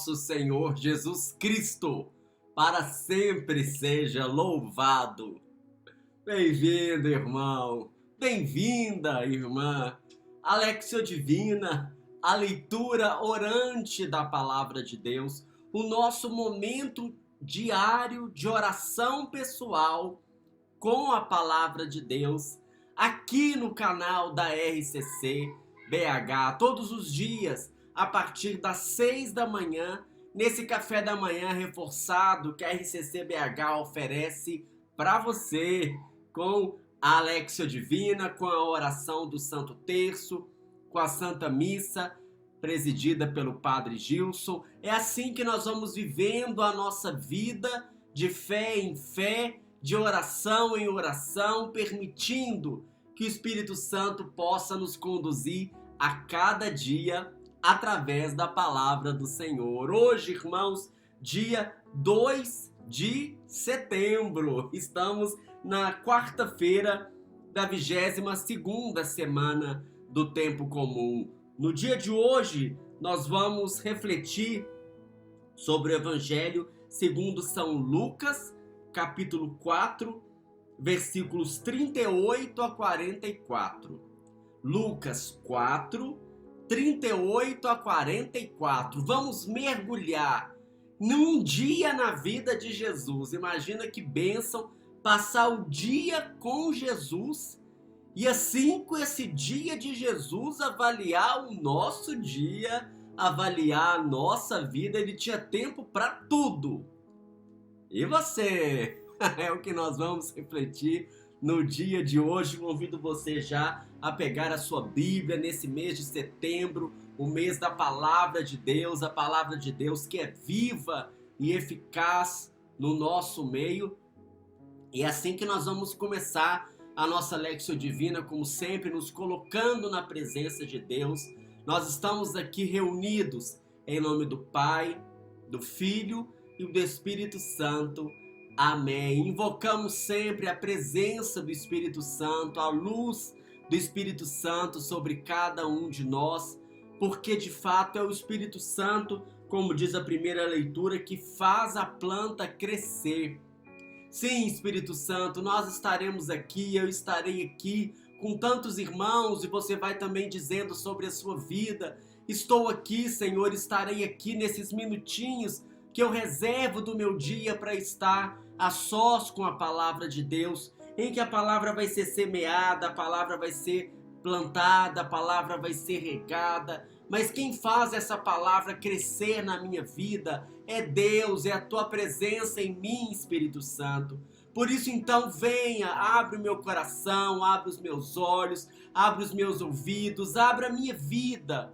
nosso Senhor Jesus Cristo, para sempre seja louvado. Bem-vindo, irmão. Bem-vinda, irmã. Alexio Divina, a leitura orante da Palavra de Deus, o nosso momento diário de oração pessoal com a Palavra de Deus, aqui no canal da RCC BH, todos os dias, a partir das 6 da manhã, nesse café da manhã reforçado que a RCC BH oferece para você, com a Alexio Divina, com a oração do Santo Terço, com a Santa Missa, presidida pelo Padre Gilson. É assim que nós vamos vivendo a nossa vida de fé em fé, de oração em oração, permitindo que o Espírito Santo possa nos conduzir a cada dia através da palavra do Senhor. Hoje, irmãos, dia 2 de setembro, estamos na quarta-feira da 22ª semana do Tempo Comum. No dia de hoje, nós vamos refletir sobre o Evangelho segundo São Lucas, capítulo 4, versículos 38 a 44. Lucas 4, 38 a 44. Vamos mergulhar num dia na vida de Jesus. Imagina que bênção passar o dia com Jesus e assim, com esse dia de Jesus, avaliar o nosso dia, avaliar a nossa vida. Ele tinha tempo para tudo. E você? É o que nós vamos refletir no dia de hoje. Convido você já a pegar a sua Bíblia nesse mês de setembro, o mês da Palavra de Deus, a Palavra de Deus que é viva e eficaz no nosso meio. E é assim que nós vamos começar a nossa Alexio Divina, como sempre, nos colocando na presença de Deus. Nós estamos aqui reunidos em nome do Pai, do Filho e do Espírito Santo. Amém. Invocamos sempre a presença do Espírito Santo, a luz do Espírito Santo sobre cada um de nós, porque de fato é o Espírito Santo, como diz a primeira leitura, que faz a planta crescer. Sim, Espírito Santo, nós estaremos aqui, eu estarei aqui com tantos irmãos e você vai também dizendo sobre a sua vida. Estou aqui, Senhor, estarei aqui nesses minutinhos que eu reservo do meu dia para estar a sós com a palavra de Deus, em que a palavra vai ser semeada, a palavra vai ser plantada, a palavra vai ser regada, mas quem faz essa palavra crescer na minha vida é Deus, é a tua presença em mim, Espírito Santo. Por isso, então, venha, abre o meu coração, abre os meus olhos, abre os meus ouvidos, abre a minha vida.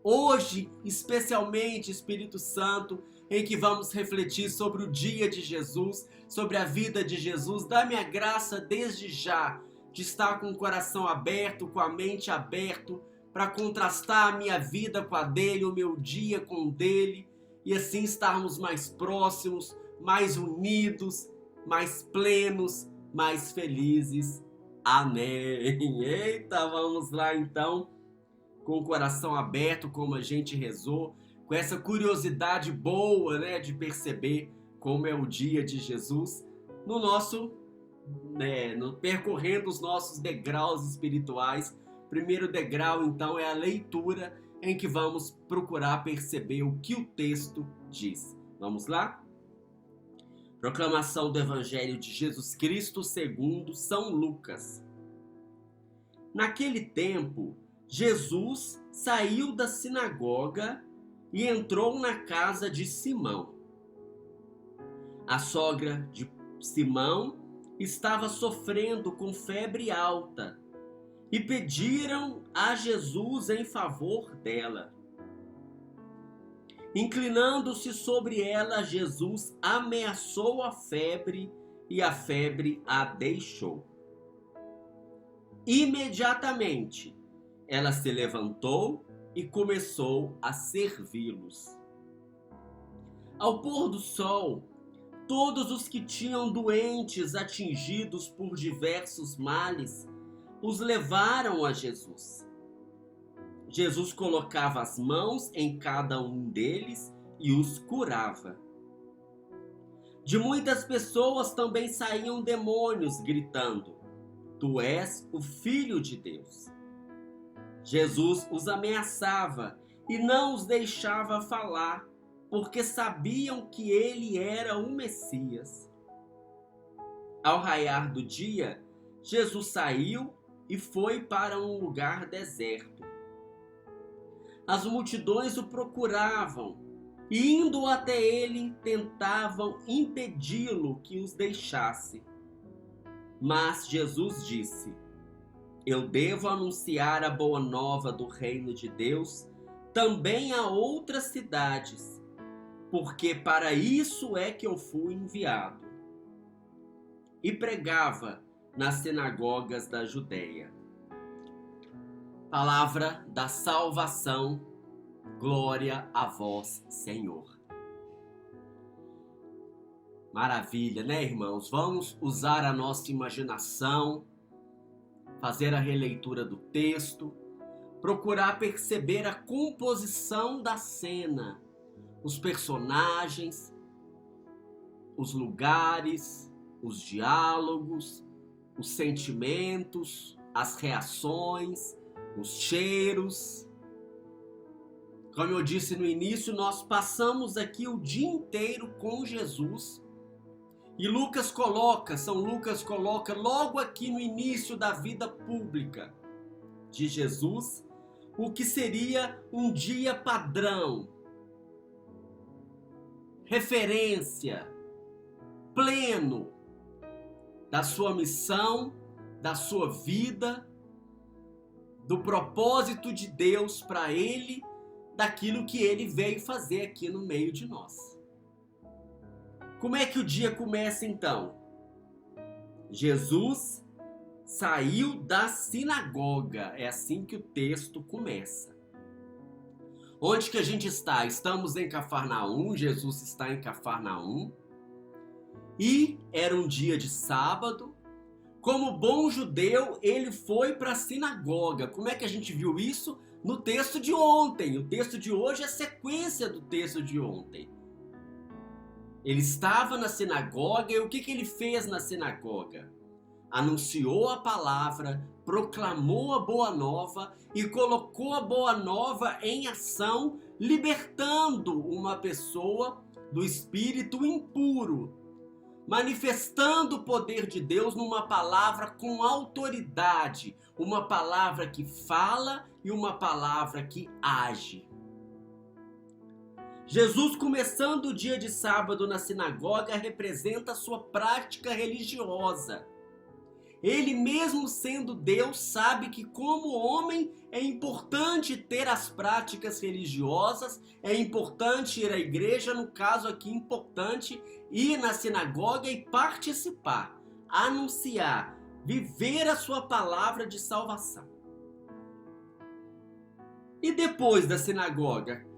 Hoje, especialmente, Espírito Santo, em que vamos refletir sobre o dia de Jesus, sobre a vida de Jesus, dá-me a graça desde já de estar com o coração aberto, com a mente aberta, para contrastar a minha vida com a dele, o meu dia com o dele, e assim estarmos mais próximos, mais unidos, mais plenos, mais felizes. Amém. Eita, vamos lá então, com o coração aberto, como a gente rezou, com essa curiosidade boa, né, de perceber como é o dia de Jesus no nosso, no percorrendo os nossos degraus espirituais. Primeiro degrau, então, é a leitura, em que vamos procurar perceber o que o texto diz. Vamos lá? Proclamação do Evangelho de Jesus Cristo segundo São Lucas. Naquele tempo, Jesus saiu da sinagoga e entrou na casa de Simão. A sogra de Simão estava sofrendo com febre alta e pediram a Jesus em favor dela. Inclinando-se sobre ela, Jesus ameaçou a febre e a febre a deixou. Imediatamente, ela se levantou e começou a servi-los. Ao pôr do sol, todos os que tinham doentes atingidos por diversos males os levaram a Jesus. Jesus colocava as mãos em cada um deles e os curava. De muitas pessoas também saíam demônios gritando: Tu és o Filho de Deus. Jesus os ameaçava e não os deixava falar, porque sabiam que ele era o Messias. Ao raiar do dia, Jesus saiu e foi para um lugar deserto. As multidões o procuravam e, indo até ele, tentavam impedi-lo que os deixasse. Mas Jesus disse: Eu devo anunciar a boa nova do reino de Deus também a outras cidades, porque para isso é que eu fui enviado. E pregava nas sinagogas da Judeia. Palavra da salvação, glória a vós, Senhor. Maravilha, né, irmãos? Vamos usar a nossa imaginação, fazer a releitura do texto, procurar perceber a composição da cena, os personagens, os lugares, os diálogos, os sentimentos, as reações, os cheiros. Como eu disse no início, nós passamos aqui o dia inteiro com Jesus. E São Lucas coloca logo aqui no início da vida pública de Jesus, o que seria um dia padrão, referência, pleno da sua missão, da sua vida, do propósito de Deus para ele, daquilo que ele veio fazer aqui no meio de nós. Como é que o dia começa então? Jesus saiu da sinagoga, é assim que o texto começa. Onde que a gente está? Estamos em Cafarnaum, Jesus está em Cafarnaum. E era um dia de sábado. Como bom judeu, ele foi para a sinagoga. Como é que a gente viu isso? No texto de ontem. O texto de hoje é sequência do texto de ontem. Ele estava na sinagoga e o que ele fez na sinagoga? Anunciou a palavra, proclamou a boa nova e colocou a boa nova em ação, libertando uma pessoa do espírito impuro, manifestando o poder de Deus numa palavra com autoridade, uma palavra que fala e uma palavra que age. Jesus, começando o dia de sábado na sinagoga, representa a sua prática religiosa. Ele, mesmo sendo Deus, sabe que como homem é importante ter as práticas religiosas, é importante ir à igreja, no caso aqui importante ir na sinagoga e participar, anunciar, viver a sua palavra de salvação. E depois da sinagoga,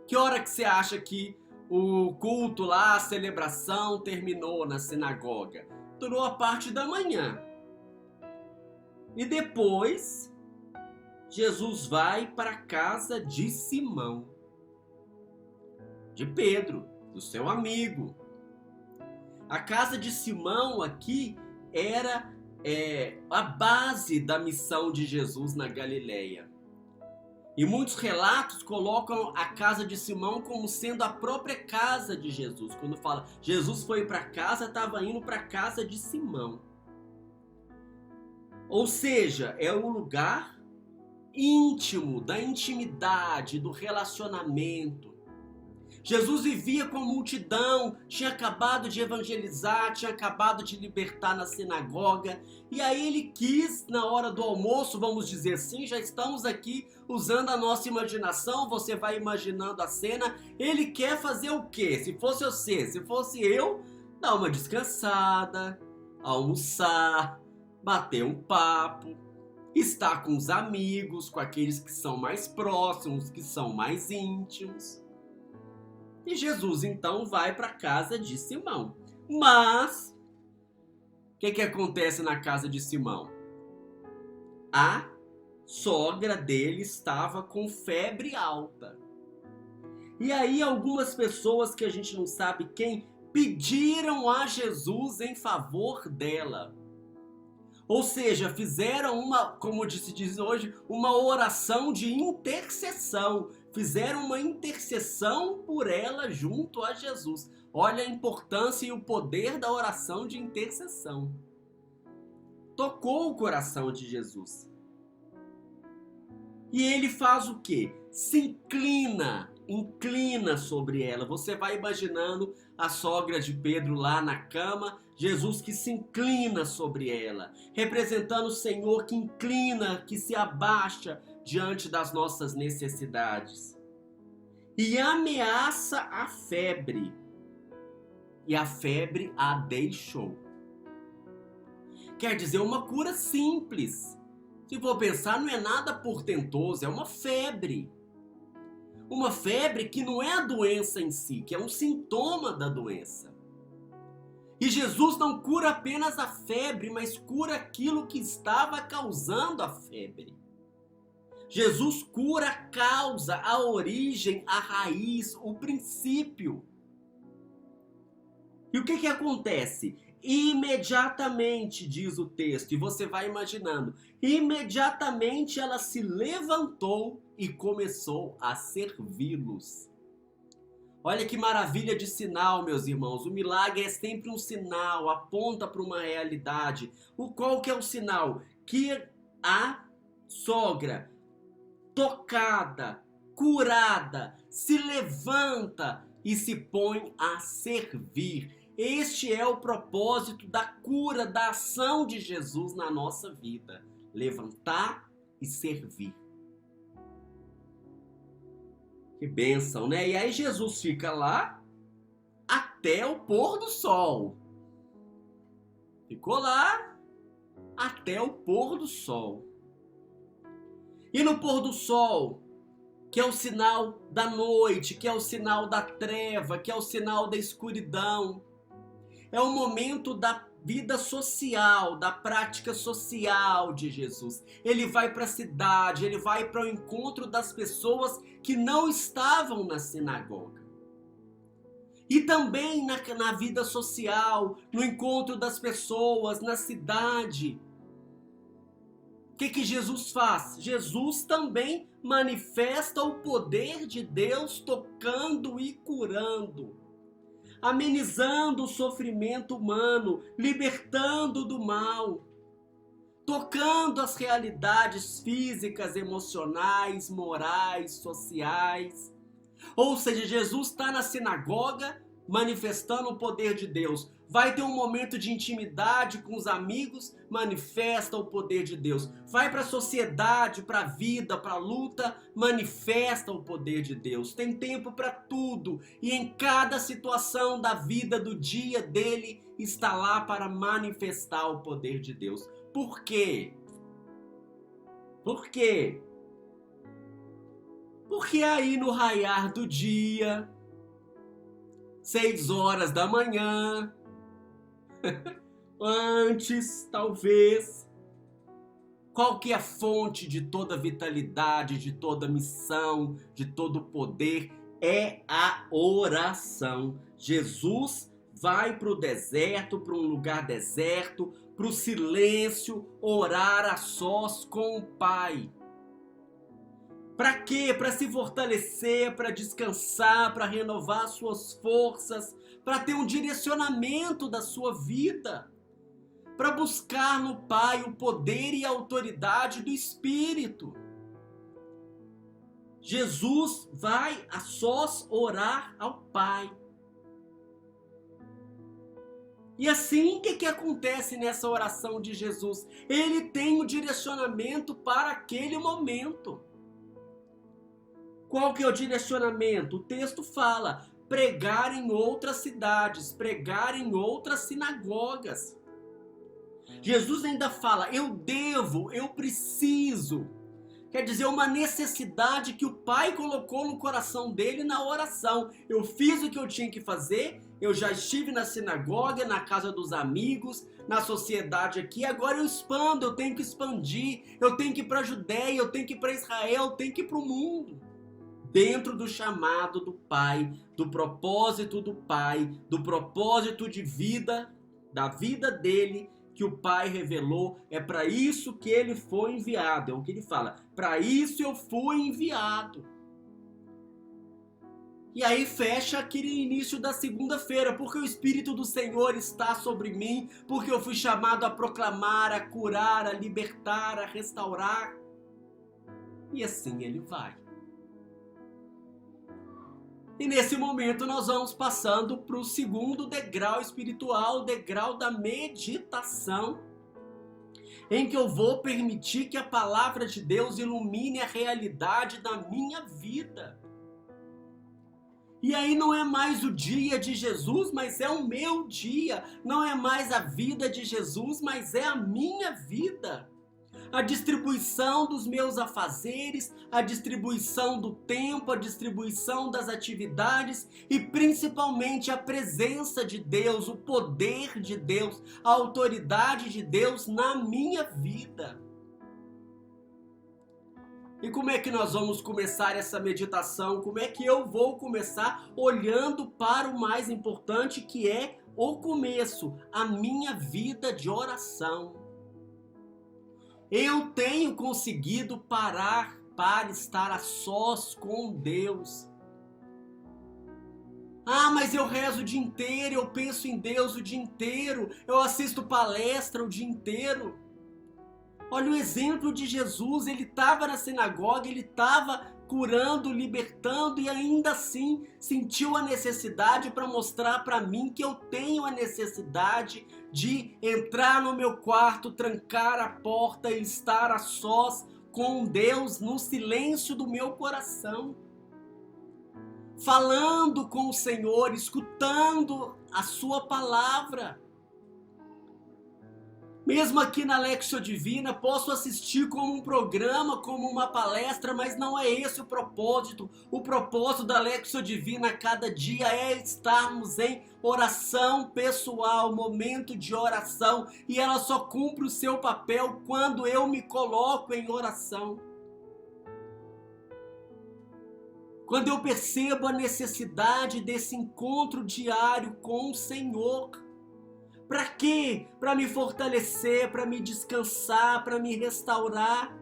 que hora que você acha que o culto lá, a celebração terminou na sinagoga? Durou a parte da manhã. E depois, Jesus vai para a casa de Simão, de Pedro, do seu amigo. A casa de Simão aqui era a base da missão de Jesus na Galileia. E muitos relatos colocam a casa de Simão como sendo a própria casa de Jesus. Quando fala Jesus foi para casa, estava indo para a casa de Simão. Ou seja, é o lugar íntimo, da intimidade, do relacionamento. Jesus vivia com a multidão, tinha acabado de evangelizar, tinha acabado de libertar na sinagoga. E aí ele quis, na hora do almoço, vamos dizer assim, já estamos aqui usando a nossa imaginação, você vai imaginando a cena. Ele quer fazer o quê? Se fosse você, se fosse eu, dar uma descansada, almoçar, bater um papo, estar com os amigos, com aqueles que são mais próximos, que são mais íntimos. E Jesus então vai para a casa de Simão. Mas o que acontece na casa de Simão? Há sogra dele estava com febre alta. E aí algumas pessoas que a gente não sabe quem pediram a Jesus em favor dela. Ou seja, fizeram uma, como se diz hoje, uma oração de intercessão. Fizeram uma intercessão por ela junto a Jesus. Olha a importância e o poder da oração de intercessão. Tocou o coração de Jesus. E ele faz o quê? Se inclina sobre ela. Você vai imaginando a sogra de Pedro lá na cama, Jesus que se inclina sobre ela, representando o Senhor que inclina, que se abaixa diante das nossas necessidades. E ameaça a febre. E a febre a deixou. Quer dizer, uma cura simples. Se for pensar, não é nada portentoso, é uma febre. Uma febre que não é a doença em si, que é um sintoma da doença. E Jesus não cura apenas a febre, mas cura aquilo que estava causando a febre. Jesus cura a causa, a origem, a raiz, o princípio. E o que acontece? Imediatamente, diz o texto, e você vai imaginando, imediatamente ela se levantou e começou a servi-los. Olha que maravilha de sinal, meus irmãos. O milagre é sempre um sinal, aponta para uma realidade. Qual que é o sinal? Que a sogra, tocada, curada, se levanta e se põe a servir. Este é o propósito da cura, da ação de Jesus na nossa vida. Levantar e servir. Que bênção, né? E aí Jesus fica lá até o pôr do sol. Ficou lá até o pôr do sol. E no pôr do sol, que é o sinal da noite, que é o sinal da treva, que é o sinal da escuridão, é o momento da vida social, da prática social de Jesus. Ele vai para a cidade, ele vai para o encontro das pessoas que não estavam na sinagoga. E também na vida social, no encontro das pessoas, na cidade. O que Jesus faz? Jesus também manifesta o poder de Deus tocando e curando, amenizando o sofrimento humano, libertando do mal, tocando as realidades físicas, emocionais, morais, sociais. Ou seja, Jesus está na sinagoga manifestando o poder de Deus. Vai ter um momento de intimidade com os amigos, manifesta o poder de Deus. Vai para a sociedade, para a vida, para a luta, manifesta o poder de Deus. Tem tempo para tudo e em cada situação da vida, do dia dele, está lá para manifestar o poder de Deus. Por quê? Por quê? Porque aí no raiar do dia, 6 horas da manhã, antes, talvez, qual que é a fonte de toda vitalidade, de toda missão, de todo poder? É a oração. Jesus vai para o deserto, para um lugar deserto, para o silêncio, orar a sós com o Pai. Para quê? Para se fortalecer, para descansar, para renovar suas forças, para ter um direcionamento da sua vida, para buscar no Pai o poder e a autoridade do Espírito. Jesus vai a sós orar ao Pai. E assim, o que acontece nessa oração de Jesus? Ele tem o direcionamento para aquele momento. Qual que é o direcionamento? O texto fala: pregar em outras cidades, pregar em outras sinagogas. Jesus ainda fala: eu preciso Quer dizer, uma necessidade que o Pai colocou no coração dele na oração. Eu fiz o que eu tinha que fazer, eu já estive na sinagoga, na casa dos amigos, na sociedade aqui, agora eu expando, eu tenho que expandir, eu tenho que ir para a Judéia, eu tenho que ir para Israel, eu tenho que ir para o mundo. Dentro do chamado do Pai, do propósito do Pai, do propósito de vida, da vida dele, que o Pai revelou, é para isso que ele foi enviado. É o que ele fala, para isso eu fui enviado. E aí fecha aquele início da segunda-feira, porque o Espírito do Senhor está sobre mim, porque eu fui chamado a proclamar, a curar, a libertar, a restaurar. E assim ele vai. E nesse momento nós vamos passando para o segundo degrau espiritual, o degrau da meditação, em que eu vou permitir que a palavra de Deus ilumine a realidade da minha vida. E aí não é mais o dia de Jesus, mas é o meu dia. Não é mais a vida de Jesus, mas é a minha vida. A distribuição dos meus afazeres, a distribuição do tempo, a distribuição das atividades e principalmente a presença de Deus, o poder de Deus, a autoridade de Deus na minha vida. E como é que nós vamos começar essa meditação? Como é que eu vou começar olhando para o mais importante, que é o começo, a minha vida de oração. Eu tenho conseguido parar para estar a sós com Deus. Ah, mas eu rezo o dia inteiro, eu penso em Deus o dia inteiro, eu assisto palestra o dia inteiro. Olha o exemplo de Jesus, ele estava na sinagoga, ele estava curando, libertando e ainda assim sentiu a necessidade para mostrar para mim que eu tenho a necessidade de entrar no meu quarto, trancar a porta e estar a sós com Deus no silêncio do meu coração. Falando com o Senhor, escutando a sua palavra. Mesmo aqui na Lectio Divina, posso assistir como um programa, como uma palestra, mas não é esse o propósito. O propósito da Lectio Divina a cada dia é estarmos em oração pessoal, momento de oração. E ela só cumpre o seu papel quando eu me coloco em oração. Quando eu percebo a necessidade desse encontro diário com o Senhor. Para quê? Para me fortalecer, para me descansar, para me restaurar.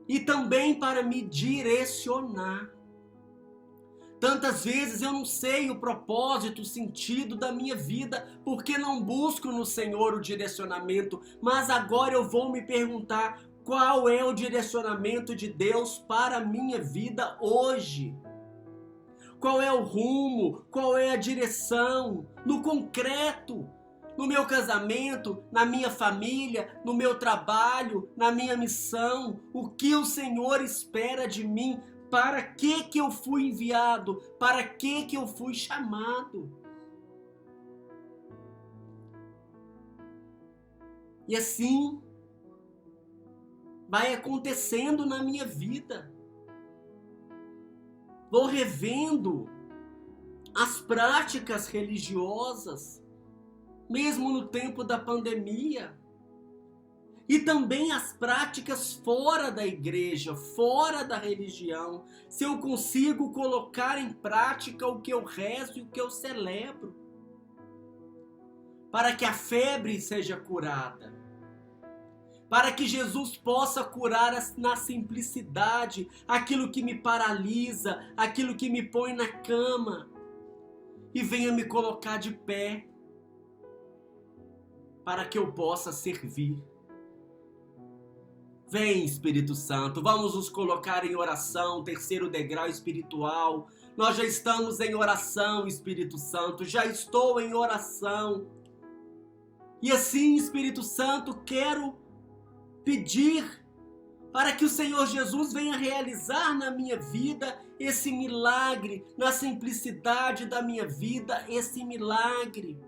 E também para me direcionar. Tantas vezes eu não sei o propósito, o sentido da minha vida, porque não busco no Senhor o direcionamento, mas agora eu vou me perguntar qual é o direcionamento de Deus para a minha vida hoje. Qual é o rumo? Qual é a direção? No concreto, no meu casamento, na minha família, no meu trabalho, na minha missão. O que o Senhor espera de mim? Para que eu fui enviado? Para que eu fui chamado? E assim vai acontecendo na minha vida. Vou revendo as práticas religiosas, mesmo no tempo da pandemia. E também as práticas fora da igreja, fora da religião. Se eu consigo colocar em prática o que eu rezo e o que eu celebro. Para que a febre seja curada. Para que Jesus possa curar na simplicidade aquilo que me paralisa, aquilo que me põe na cama e venha me colocar de pé para que eu possa servir. Vem, Espírito Santo, vamos nos colocar em oração, terceiro degrau espiritual. Nós já estamos em oração, Espírito Santo, já estou em oração. E assim, Espírito Santo, quero pedir para que o Senhor Jesus venha realizar na minha vida esse milagre, na simplicidade da minha vida, esse milagre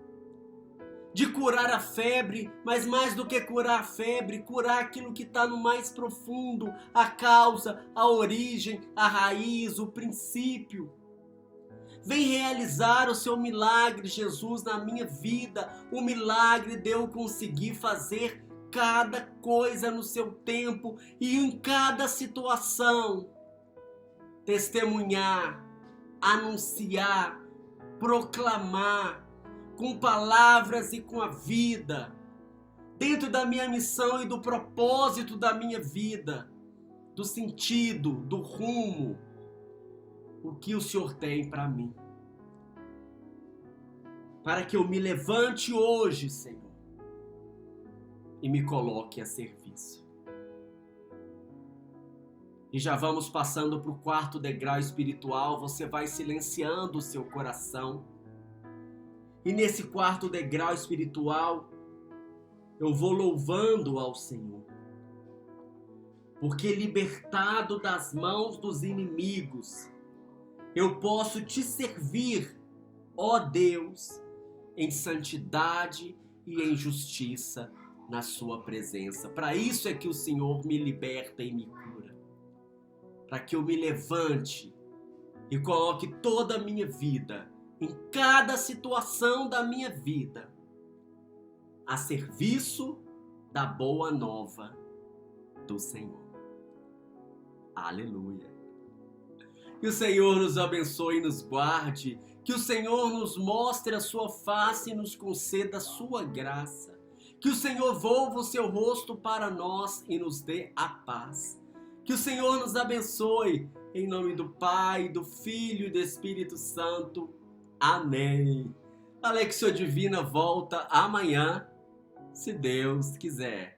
de curar a febre, mas mais do que curar a febre, curar aquilo que está no mais profundo, a causa, a origem, a raiz, o princípio. Vem realizar o seu milagre, Jesus, na minha vida, o milagre de eu conseguir fazer cada coisa no seu tempo e em cada situação. Testemunhar, anunciar, proclamar, com palavras e com a vida, dentro da minha missão e do propósito da minha vida, do sentido, do rumo, o que o Senhor tem para mim. Para que eu me levante hoje, Senhor, e me coloque a serviço. E já vamos passando para o quarto degrau espiritual, você vai silenciando o seu coração. E nesse quarto degrau espiritual, eu vou louvando ao Senhor. Porque libertado das mãos dos inimigos, eu posso te servir, ó Deus, em santidade e em justiça na sua presença. Para isso é que o Senhor me liberta e me cura. Para que eu me levante e coloque toda a minha vida, em cada situação da minha vida, a serviço da boa nova do Senhor. Aleluia. Que o Senhor nos abençoe e nos guarde, que o Senhor nos mostre a sua face e nos conceda a sua graça, que o Senhor volva o seu rosto para nós e nos dê a paz. Que o Senhor nos abençoe, em nome do Pai, do Filho e do Espírito Santo. Amém. A Lección Divina volta amanhã, se Deus quiser.